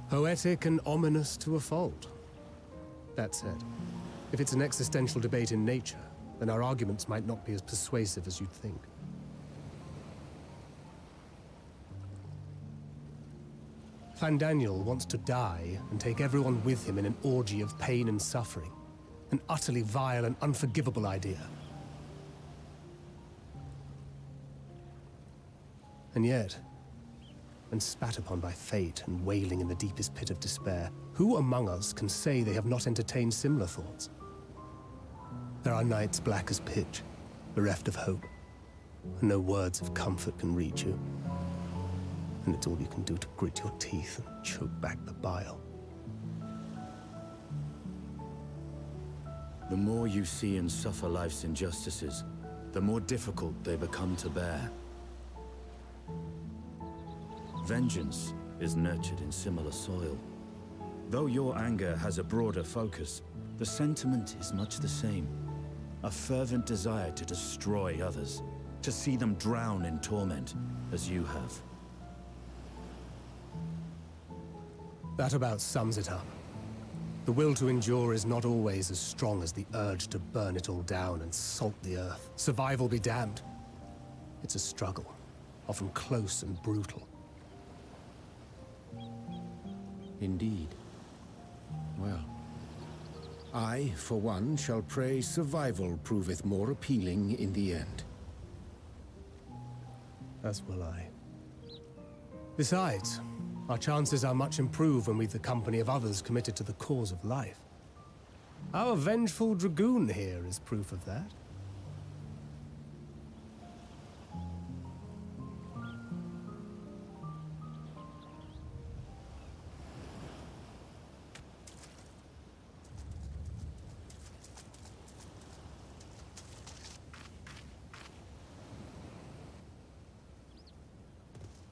Poetic and ominous to a fault. That said, if it's an existential debate in nature, then our arguments might not be as persuasive as you'd think. Fandaniel wants to die and take everyone with him in an orgy of pain and suffering. An utterly vile and unforgivable idea. And yet, when spat upon by fate and wailing in the deepest pit of despair, who among us can say they have not entertained similar thoughts? There are nights black as pitch, bereft of hope, and no words of comfort can reach you. And it's all you can do to grit your teeth and choke back the bile. The more you see and suffer life's injustices, the more difficult they become to bear. Vengeance is nurtured in similar soil. Though your anger has a broader focus, the sentiment is much the same. A fervent desire to destroy others, to see them drown in torment, as you have. That about sums it up. The will to endure is not always as strong as the urge to burn it all down and salt the earth. Survival be damned. It's a struggle, often close and brutal. Indeed. Well, I, for one, shall pray survival proveth more appealing in the end. As will I. Besides, our chances are much improved when we've the company of others committed to the cause of life. Our vengeful dragoon here is proof of that.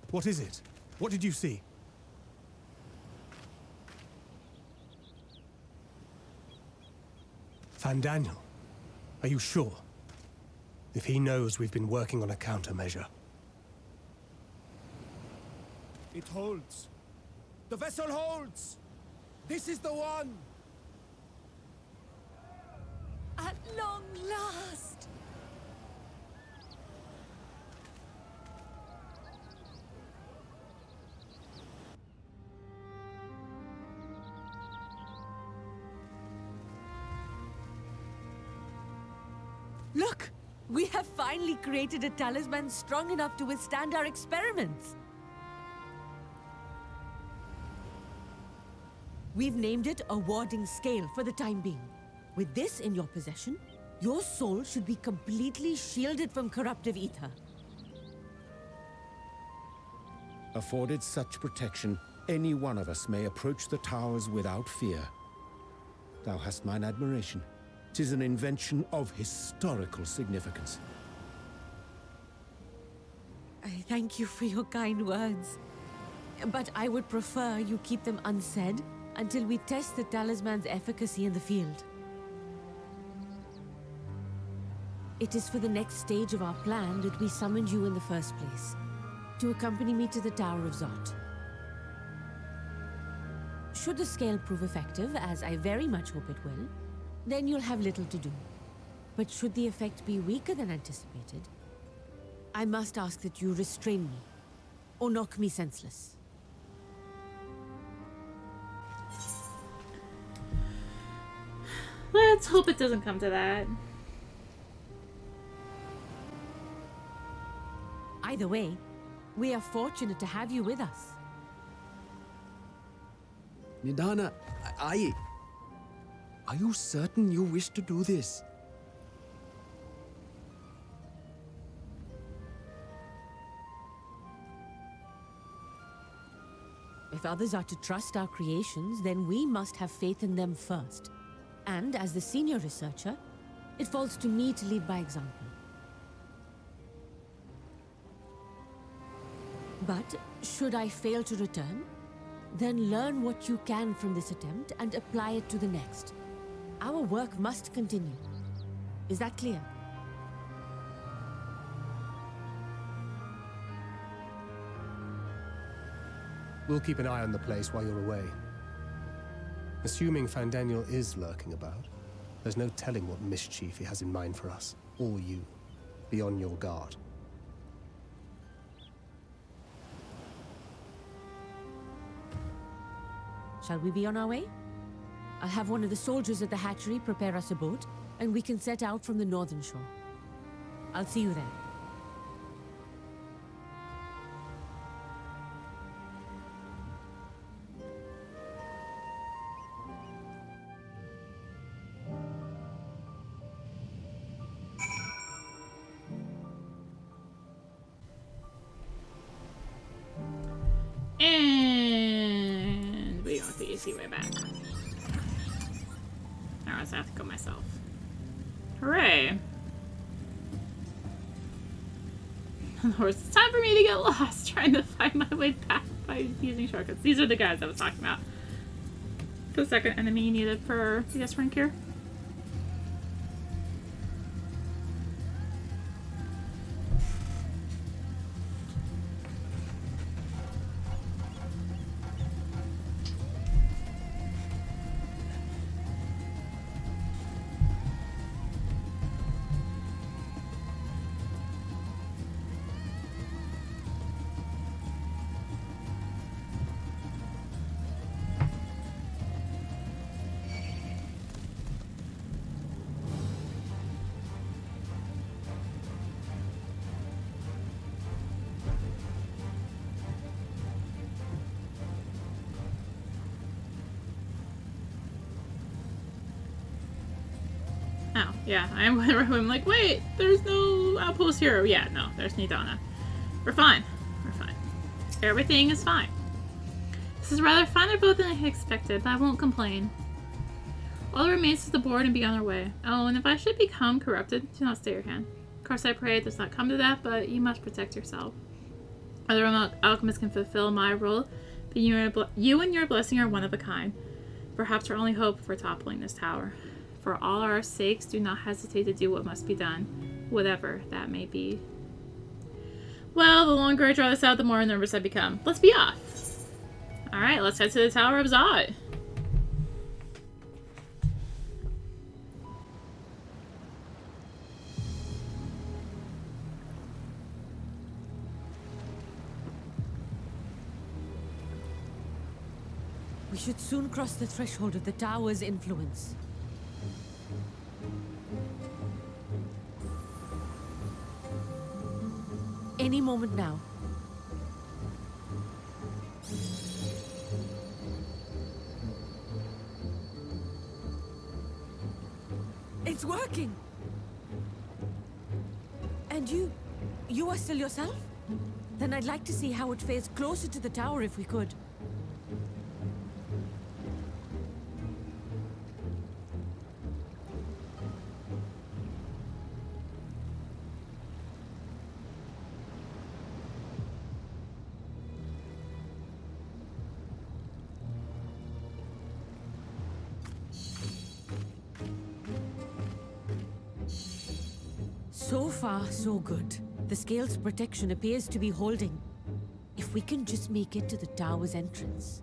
What is it? What did you see? Fandaniel, are you sure? If he knows we've been working on a countermeasure. It holds. The vessel holds! This is the one! At long last! Look! We have finally created a talisman strong enough to withstand our experiments! We've named it a warding scale for the time being. With this in your possession, your soul should be completely shielded from corruptive ether. Afforded such protection, any one of us may approach the towers without fear. Thou hast mine admiration. 'Tis an invention of historical significance. I thank you for your kind words. But I would prefer you keep them unsaid until we test the talisman's efficacy in the field. It is for the next stage of our plan that we summoned you in the first place, to accompany me to the Tower of Zot. Should the scale prove effective, as I very much hope it will, then you'll have little to do. But should the effect be weaker than anticipated, I must ask that you restrain me, or knock me senseless. Let's hope it doesn't come to that. Either way, we are fortunate to have you with us. Nidana, are you certain you wish to do this? If others are to trust our creations, then we must have faith in them first. And as the senior researcher, it falls to me to lead by example. But should I fail to return, then learn what you can from this attempt and apply it to the next. Our work must continue. Is that clear? We'll keep an eye on the place while you're away. Assuming Fandaniel is lurking about, there's no telling what mischief he has in mind for us, or you. Be on your guard. Shall we be on our way? I'll have one of the soldiers at the hatchery prepare us a boat, and we can set out from the northern shore. I'll see you there. And we got the easy way back. Now I just have to go myself. Hooray! Of course, it's time for me to get lost trying to find my way back by using shortcuts. These are the guys I was talking about. The second enemy needed for the S rank here. Oh, yeah. I'm like, wait, there's no outpost here. Yeah, no, there's Nidana. We're fine. We're fine. Everything is fine. This is rather finer boat than I expected, but I won't complain. All that remains is the board and be on our way. Oh, and if I should become corrupted, do not stay your hand. Of course, I pray it does not come to that, but you must protect yourself. Other alchemists can fulfill my role, but you and your blessing are one of a kind. Perhaps our only hope for toppling this tower. For all our sakes, do not hesitate to do what must be done, whatever that may be. Well, the longer I draw this out, the more nervous I become. Let's be off. Alright, let's head to the Tower of Zod. We should soon cross the threshold of the tower's influence. Any moment now. It's working! And you are still yourself? Then I'd like to see how it fares closer to the tower if we could. So far, so good. The scale's protection appears to be holding. If we can just make it to the tower's entrance.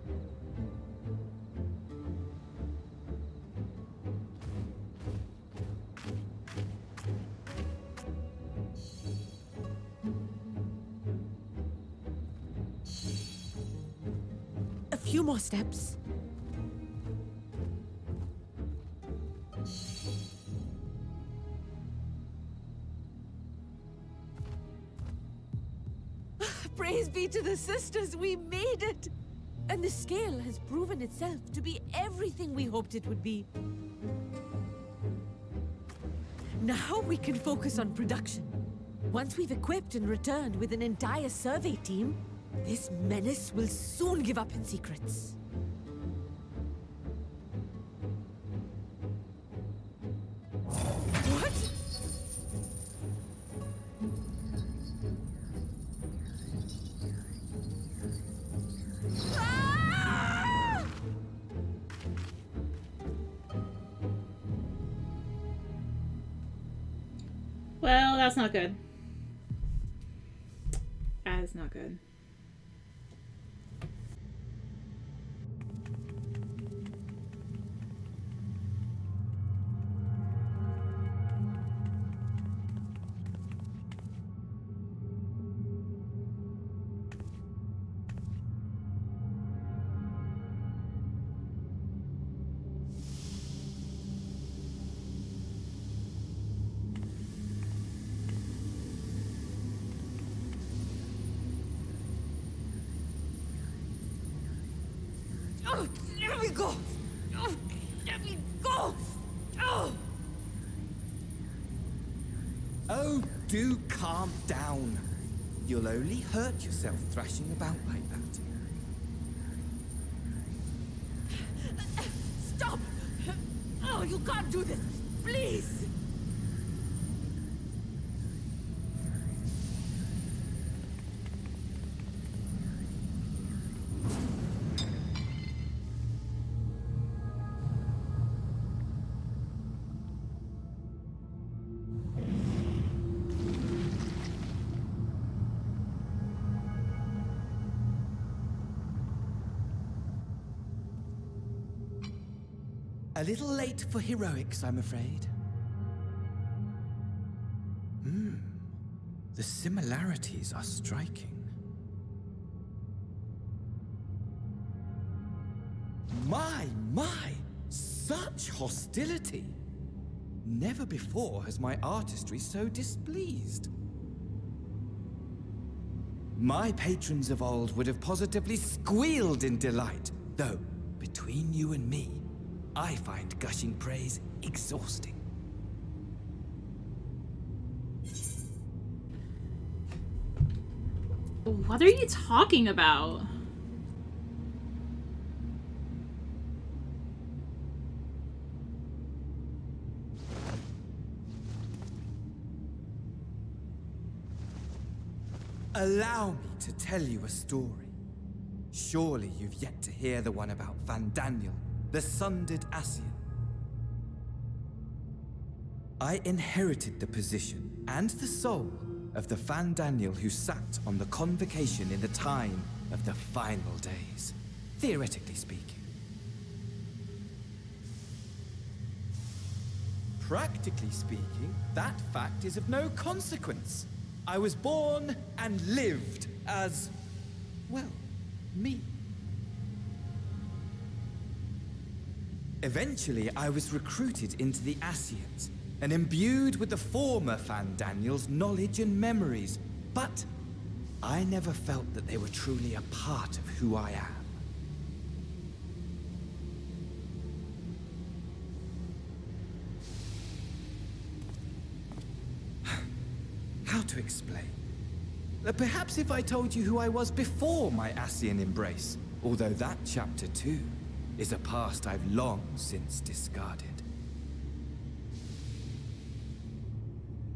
A few more steps. Praise be to the sisters, we made it! And the scale has proven itself to be everything we hoped it would be. Now we can focus on production. Once we've equipped and returned with an entire survey team, this menace will soon give up its secrets. What? Well, that's not good. That is not good. Oh, let me go! Oh, let me go! Oh! Oh, do calm down. You'll only hurt yourself thrashing about like that. Stop! Oh, you can't do this! Please! A little late for heroics, I'm afraid. The similarities are striking. My! Such hostility! Never before has my artistry so displeased. My patrons of old would have positively squealed in delight, though, between you and me, I find gushing praise exhausting. What are you talking about? Allow me to tell you a story. Surely you've yet to hear the one about Van Daniel, the sundered Ascian. I inherited the position and the soul of the Van Daniel who sat on the convocation in the time of the final days, theoretically speaking. Practically speaking, that fact is of no consequence. I was born and lived as, well, me. Eventually, I was recruited into the Ascians and imbued with the former Van Daniel's knowledge and memories, but I never felt that they were truly a part of who I am. How to explain? Perhaps if I told you who I was before my Ascian embrace, although that chapter too is a past I've long since discarded.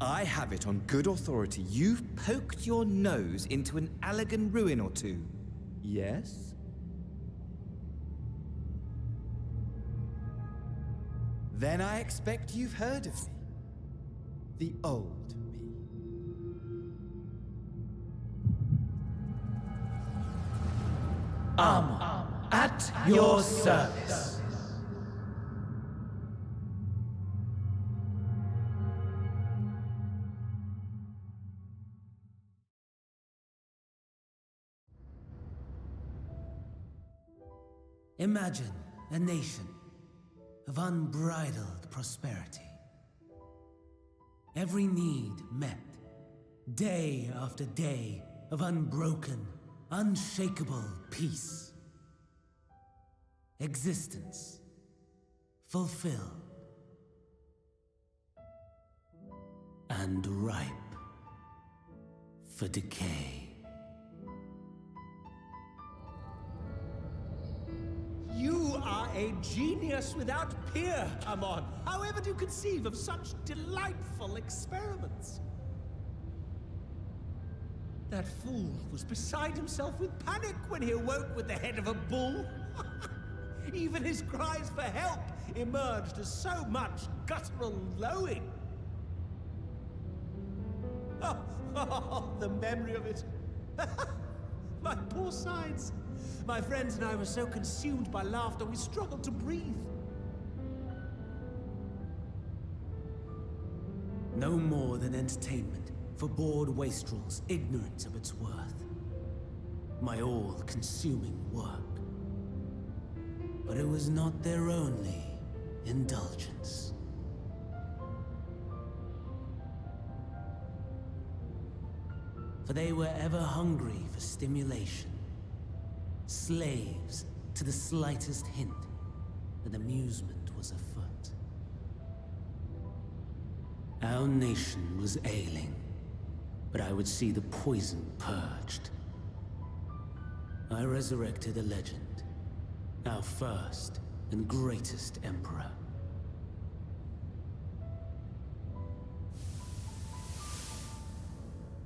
I have it on good authority you've poked your nose into an Allegan ruin or two. Yes? Then I expect you've heard of me. The old me. Armor, at your service. Imagine a nation of unbridled prosperity. Every need met, day after day of unbroken, unshakable peace. Existence fulfilled and ripe for decay. You are a genius without peer, Amon. However do you conceive of such delightful experiments? That fool was beside himself with panic when he awoke with the head of a bull. Even his cries for help emerged as so much guttural lowing. Oh, the memory of it. My poor sides. My friends and I were so consumed by laughter we struggled to breathe. No more than entertainment for bored wastrels ignorant of its worth. My all-consuming work. But it was not their only indulgence. For they were ever hungry for stimulation. Slaves to the slightest hint that amusement was afoot. Our nation was ailing, but I would see the poison purged. I resurrected a legend, our first and greatest emperor.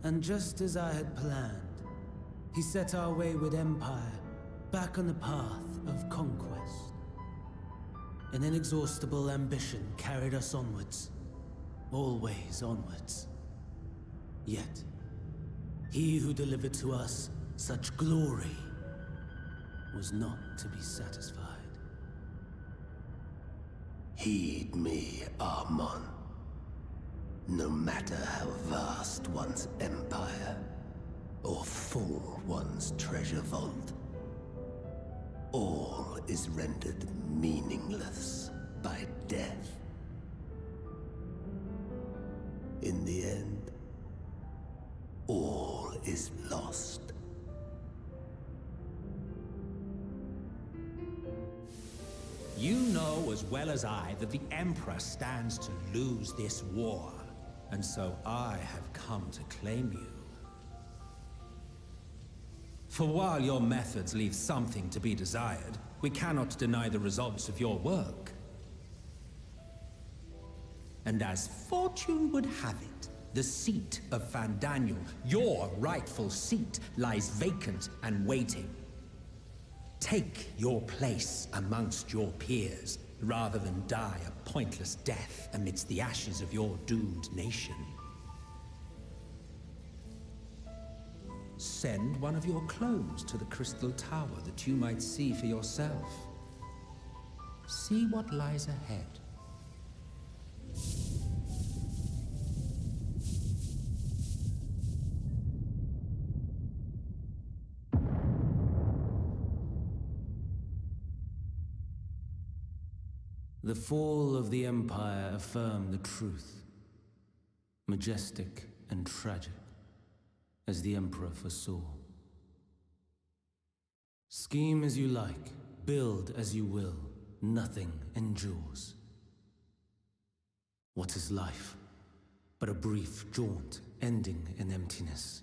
And just as I had planned, he set our wayward empire back on the path of conquest. An inexhaustible ambition carried us onwards, always onwards. Yet, he who delivered to us such glory was not to be satisfied. Heed me, Armon. No matter how vast one's empire, or full one's treasure vault, all is rendered meaningless by death. In the end, all is lost. You know as well as I that the Emperor stands to lose this war, and so I have come to claim you. For while your methods leave something to be desired, we cannot deny the results of your work. And as fortune would have it, the seat of Fandaniel, your rightful seat, lies vacant and waiting. Take your place amongst your peers, rather than die a pointless death amidst the ashes of your doomed nation. Send one of your clones to the Crystal Tower that you might see for yourself. See what lies ahead. The fall of the Empire affirmed the truth. Majestic and tragic, as the Emperor foresaw. Scheme as you like, build as you will, nothing endures. What is life but a brief jaunt ending in emptiness?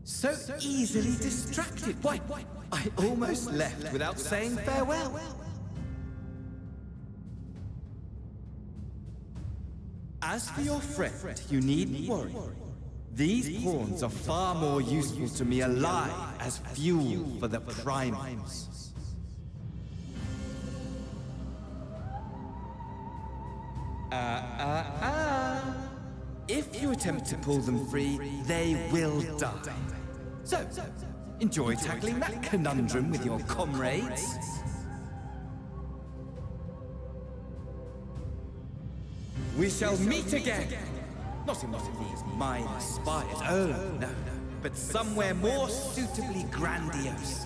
So easily distracted. Why, I almost left without saying farewell. As for your friend, you needn't worry. These pawns are far more useful to me alive as fuel for the primals. If you attempt to pull them free, they will die. So, enjoy tackling that conundrum with your comrades. We shall meet again! Not in one of these minor spires, oh no, but somewhere more suitably grandiose.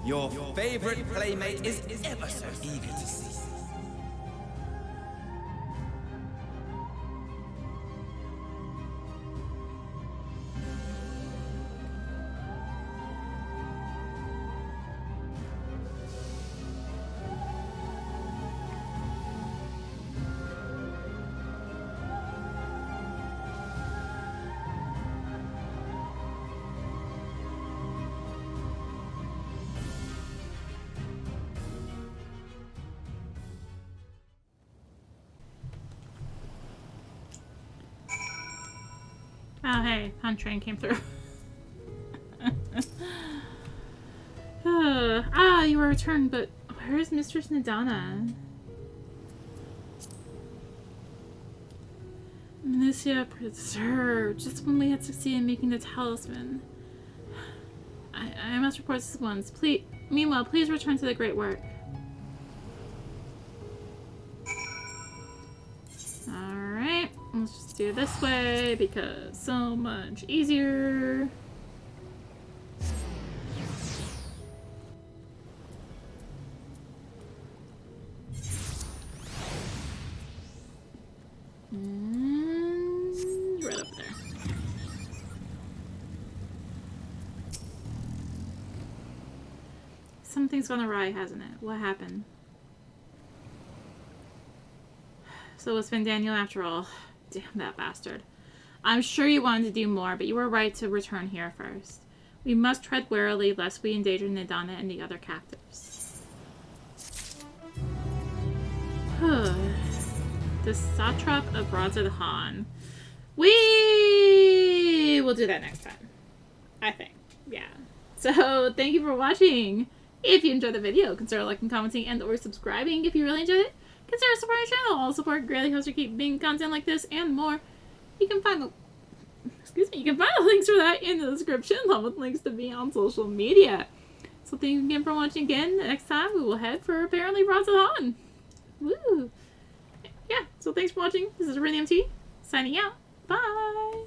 Your favorite playmate is ever so eager to see. Oh, hey, Hunt Train came through. You were returned, but where's Mistress Nidana? Minutia preserved, just when we had succeeded in making the talisman. I must report this once. Meanwhile, please return to the great work. Alright, let's just do it this way because so much easier. And right up there. Something's gone awry, hasn't it? What happened? So it was Fandaniel after all. Damn that bastard. I'm sure you wanted to do more, but you were right to return here first. We must tread warily lest we endanger Nidana and the other captives. The Satrap of Razadhan. We will do that next time. I think. Yeah. So, thank you for watching. If you enjoyed the video, consider liking, commenting, and or subscribing if you really enjoyed it. Consider supporting the channel. All support greatly helps to keep making content like this and more. You can find the links for that in the description, along with links to me on social media. So thank you again for watching again. Next time we will head for apparently Razadhan. Woo! Yeah, so thanks for watching. This is rinimt, signing out. Bye!